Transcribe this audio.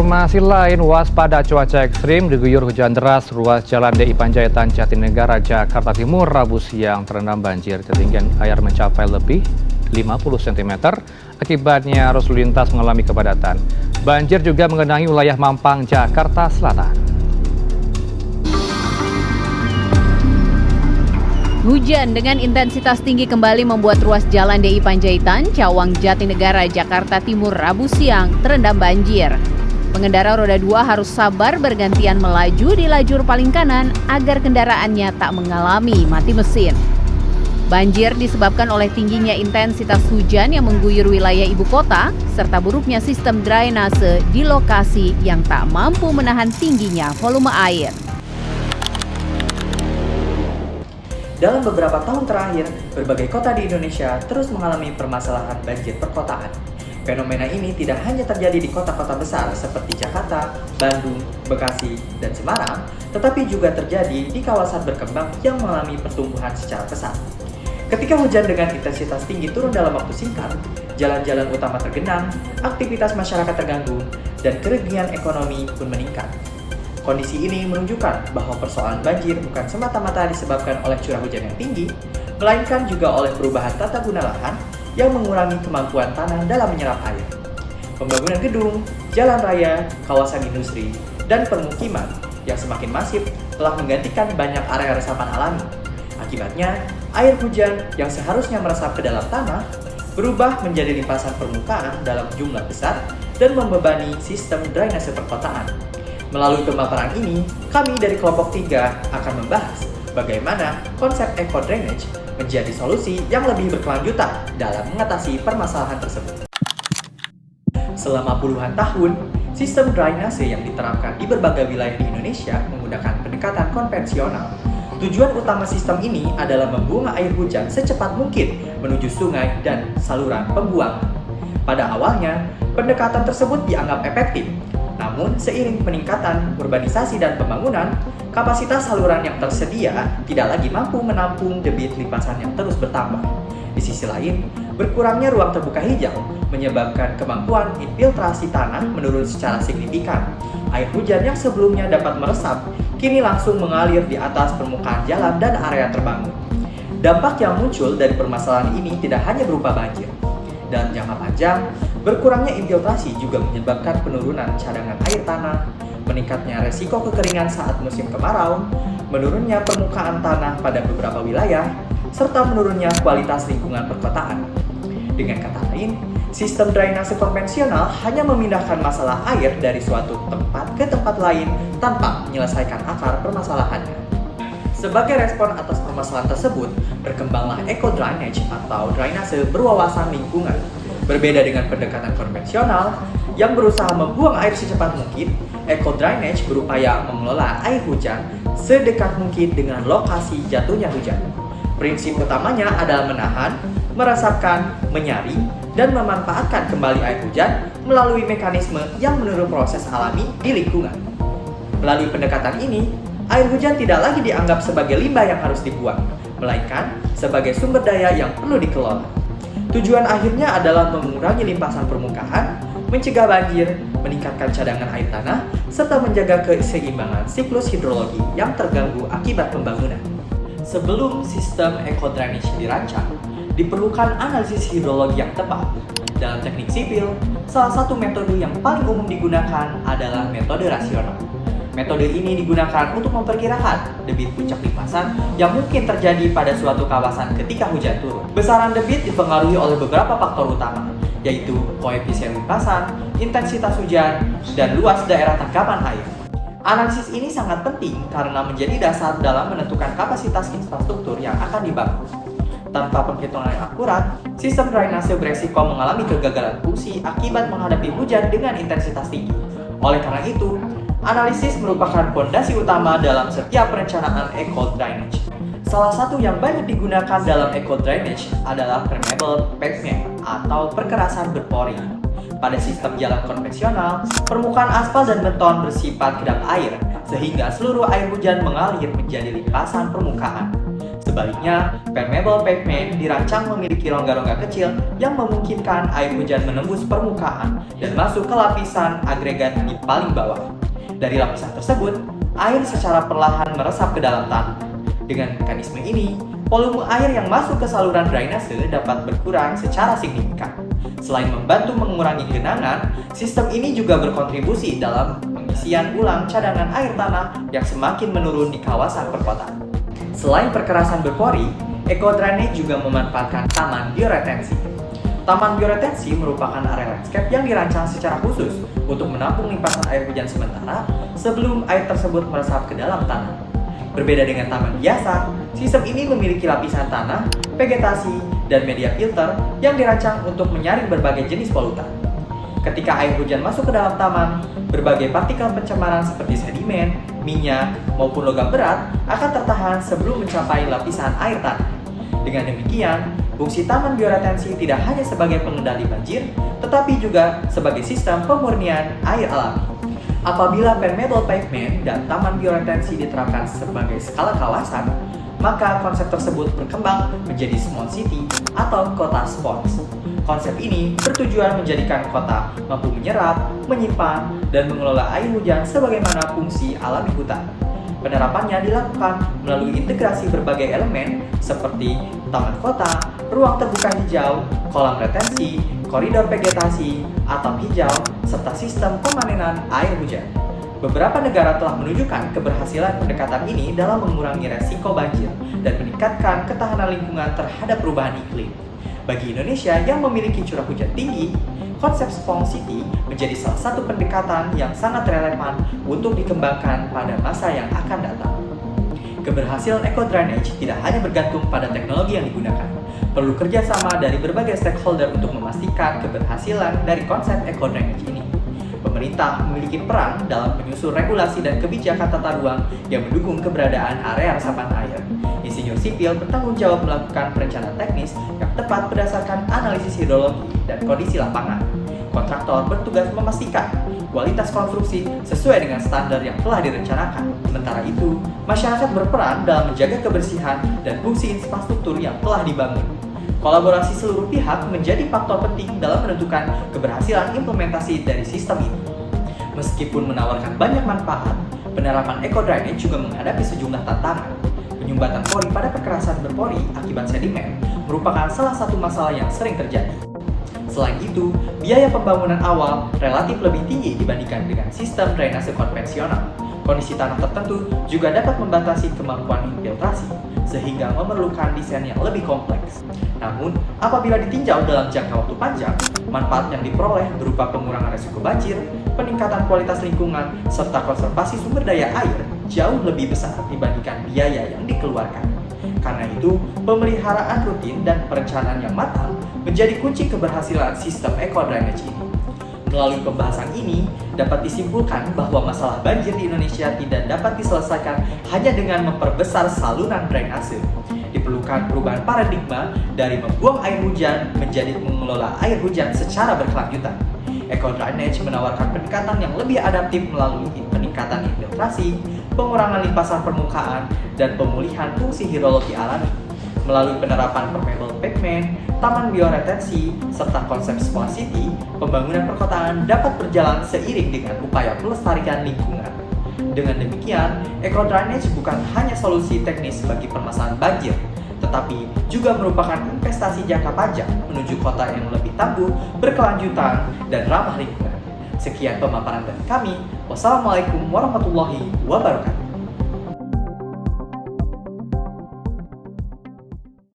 Informasi lain, waspada cuaca ekstrim, diguyur hujan deras, ruas jalan DI Panjaitan Jatinegara, Jakarta Timur, Rabu siang terendam banjir. Ketinggian air mencapai lebih 50 cm, akibatnya arus lalu lintas mengalami kepadatan. Banjir juga mengenangi wilayah Mampang, Jakarta Selatan. Hujan dengan intensitas tinggi kembali membuat ruas jalan DI Panjaitan, Cawang, Jatinegara, Jakarta Timur, Rabu siang terendam banjir. Pengendara roda 2 harus sabar bergantian melaju di lajur paling kanan agar kendaraannya tak mengalami mati mesin. Banjir disebabkan oleh tingginya intensitas hujan yang mengguyur wilayah ibu kota, serta buruknya sistem drainase di lokasi yang tak mampu menahan tingginya volume air. Dalam beberapa tahun terakhir, berbagai kota di Indonesia terus mengalami permasalahan banjir perkotaan. Fenomena ini tidak hanya terjadi di kota-kota besar seperti Jakarta, Bandung, Bekasi, dan Semarang, tetapi juga terjadi di kawasan berkembang yang mengalami pertumbuhan secara pesat. Ketika hujan dengan intensitas tinggi turun dalam waktu singkat, jalan-jalan utama tergenang, aktivitas masyarakat terganggu, dan kerugian ekonomi pun meningkat. Kondisi ini menunjukkan bahwa persoalan banjir bukan semata-mata disebabkan oleh curah hujan yang tinggi, melainkan juga oleh perubahan tata guna lahan yang mengurangi kemampuan tanah dalam menyerap air. Pembangunan gedung, jalan raya, kawasan industri, dan permukiman yang semakin masif telah menggantikan banyak area resapan alami. Akibatnya, air hujan yang seharusnya meresap ke dalam tanah berubah menjadi limpasan permukaan dalam jumlah besar dan membebani sistem drainase perkotaan. Melalui pemaparan ini, kami dari kelompok 3 akan membahas bagaimana konsep eco drainage menjadi solusi yang lebih berkelanjutan dalam mengatasi permasalahan tersebut. Selama puluhan tahun, sistem drainase yang diterapkan di berbagai wilayah di Indonesia menggunakan pendekatan konvensional. Tujuan utama sistem ini adalah membuang air hujan secepat mungkin menuju sungai dan saluran pembuangan. Pada awalnya, pendekatan tersebut dianggap efektif. Namun, seiring peningkatan urbanisasi dan pembangunan, kapasitas saluran yang tersedia tidak lagi mampu menampung debit limpasan yang terus bertambah. Di sisi lain, berkurangnya ruang terbuka hijau menyebabkan kemampuan infiltrasi tanah menurun secara signifikan. Air hujan yang sebelumnya dapat meresap, kini langsung mengalir di atas permukaan jalan dan area terbangun. Dampak yang muncul dari permasalahan ini tidak hanya berupa banjir. Dalam jangka panjang, berkurangnya infiltrasi juga menyebabkan penurunan cadangan air tanah, meningkatnya resiko kekeringan saat musim kemarau, menurunnya permukaan tanah pada beberapa wilayah, serta menurunnya kualitas lingkungan perkotaan. Dengan kata lain, sistem drainase konvensional hanya memindahkan masalah air dari suatu tempat ke tempat lain tanpa menyelesaikan akar permasalahannya. Sebagai respon atas permasalahan tersebut, berkembanglah eco drainage atau drainase berwawasan lingkungan. Berbeda dengan pendekatan konvensional yang berusaha membuang air secepat mungkin, eco drainage berupaya mengelola air hujan sedekat mungkin dengan lokasi jatuhnya hujan. Prinsip utamanya adalah menahan, meresapkan, menyaring, dan memanfaatkan kembali air hujan melalui mekanisme yang menurut proses alami di lingkungan. Melalui pendekatan ini, air hujan tidak lagi dianggap sebagai limbah yang harus dibuang, melainkan sebagai sumber daya yang perlu dikelola. Tujuan akhirnya adalah mengurangi limpasan permukaan, mencegah banjir, meningkatkan cadangan air tanah, serta menjaga keseimbangan siklus hidrologi yang terganggu akibat pembangunan. Sebelum sistem eco drainage dirancang, diperlukan analisis hidrologi yang tepat. Dalam teknik sipil, salah satu metode yang paling umum digunakan adalah metode rasional. Metode ini digunakan untuk memperkirakan debit puncak limpasan yang mungkin terjadi pada suatu kawasan ketika hujan turun. Besaran debit dipengaruhi oleh beberapa faktor utama, yaitu koefisien limpasan, intensitas hujan, dan luas daerah tangkapan air. Analisis ini sangat penting karena menjadi dasar dalam menentukan kapasitas infrastruktur yang akan dibangun. Tanpa penghitungan yang akurat, sistem drainase beresiko mengalami kegagalan fungsi akibat menghadapi hujan dengan intensitas tinggi. Oleh karena itu, analisis merupakan fondasi utama dalam setiap perencanaan eco drainage. Salah satu yang banyak digunakan dalam eco drainage adalah permeable pavement atau perkerasan berpori. Pada sistem jalan konvensional, permukaan aspal dan beton bersifat kedap air, sehingga seluruh air hujan mengalir menjadi limpasan permukaan. Sebaliknya, permeable pavement dirancang memiliki rongga-rongga kecil yang memungkinkan air hujan menembus permukaan dan masuk ke lapisan agregat di paling bawah. Dari lapisan tersebut, air secara perlahan meresap ke dalam tanah. Dengan mekanisme ini, volume air yang masuk ke saluran drainase dapat berkurang secara signifikan. Selain membantu mengurangi genangan, sistem ini juga berkontribusi dalam pengisian ulang cadangan air tanah yang semakin menurun di kawasan perkotaan. Selain perkerasan berpori, eco drainage juga memanfaatkan taman bioretensi. Taman bioretensi merupakan area landscape yang dirancang secara khusus untuk menampung limpasan air hujan sementara sebelum air tersebut meresap ke dalam tanah. Berbeda dengan taman biasa, sistem ini memiliki lapisan tanah, vegetasi, dan media filter yang dirancang untuk menyaring berbagai jenis polutan. Ketika air hujan masuk ke dalam taman, berbagai partikel pencemaran seperti sedimen, minyak, maupun logam berat akan tertahan sebelum mencapai lapisan air tanah. Dengan demikian, fungsi taman bioretensi tidak hanya sebagai pengendali banjir, tetapi juga sebagai sistem pemurnian air alami. Apabila permeable pavement dan taman bioretensi diterapkan sebagai skala kawasan, maka konsep tersebut berkembang menjadi small city atau kota spons. Konsep ini bertujuan menjadikan kota mampu menyerap, menyimpan, dan mengelola air hujan sebagaimana fungsi alami hutan. Penerapannya dilakukan melalui integrasi berbagai elemen seperti taman kota, ruang terbuka hijau, kolam retensi, koridor vegetasi, atap hijau, serta sistem pemanenan air hujan. Beberapa negara telah menunjukkan keberhasilan pendekatan ini dalam mengurangi resiko banjir dan meningkatkan ketahanan lingkungan terhadap perubahan iklim. Bagi Indonesia yang memiliki curah hujan tinggi, konsep Spong City menjadi salah satu pendekatan yang sangat relevan untuk dikembangkan pada masa yang akan datang. Keberhasilan eco drainage tidak hanya bergantung pada teknologi yang digunakan. Perlu kerjasama dari berbagai stakeholder untuk memastikan keberhasilan dari konsep eco drainage ini. Pemerintah memiliki peran dalam menyusun regulasi dan kebijakan tata ruang yang mendukung keberadaan area resapan air. Insinyur sipil bertanggung jawab melakukan perencanaan teknis yang tepat berdasarkan analisis hidrologi dan kondisi lapangan. Kontraktor bertugas memastikan kualitas konstruksi sesuai dengan standar yang telah direncanakan. Sementara itu, masyarakat berperan dalam menjaga kebersihan dan fungsi infrastruktur yang telah dibangun. Kolaborasi seluruh pihak menjadi faktor penting dalam menentukan keberhasilan implementasi dari sistem ini. Meskipun menawarkan banyak manfaat, penerapan eco drainage juga menghadapi sejumlah tantangan. Penyumbatan pori pada perkerasan berpori akibat sedimen merupakan salah satu masalah yang sering terjadi. Selain itu, biaya pembangunan awal relatif lebih tinggi dibandingkan dengan sistem drainase konvensional. Kondisi tanah tertentu juga dapat membatasi kemampuan infiltrasi, sehingga memerlukan desain yang lebih kompleks. Namun, apabila ditinjau dalam jangka waktu panjang, manfaat yang diperoleh berupa pengurangan risiko banjir, peningkatan kualitas lingkungan, serta konservasi sumber daya air jauh lebih besar dibandingkan biaya yang dikeluarkan. Karena itu, pemeliharaan rutin dan perencanaan yang matang menjadi kunci keberhasilan sistem eco drainage ini. Melalui pembahasan ini, dapat disimpulkan bahwa masalah banjir di Indonesia tidak dapat diselesaikan hanya dengan memperbesar saluran drainase. Diperlukan perubahan paradigma dari membuang air hujan menjadi mengelola air hujan secara berkelanjutan. Eco drainage menawarkan pendekatan yang lebih adaptif melalui peningkatan infiltrasi, pengurangan limpasan permukaan, dan pemulihan fungsi hidrologi alami. Melalui penerapan permeable pavement, taman bioretensi, serta konsep smart city, pembangunan perkotaan dapat berjalan seiring dengan upaya pelestarian lingkungan. Dengan demikian, eco drainage bukan hanya solusi teknis bagi permasalahan banjir, tetapi juga merupakan investasi jangka panjang menuju kota yang lebih tangguh, berkelanjutan, dan ramah lingkungan. Sekian pemaparan dari kami. Wassalamualaikum warahmatullahi wabarakatuh.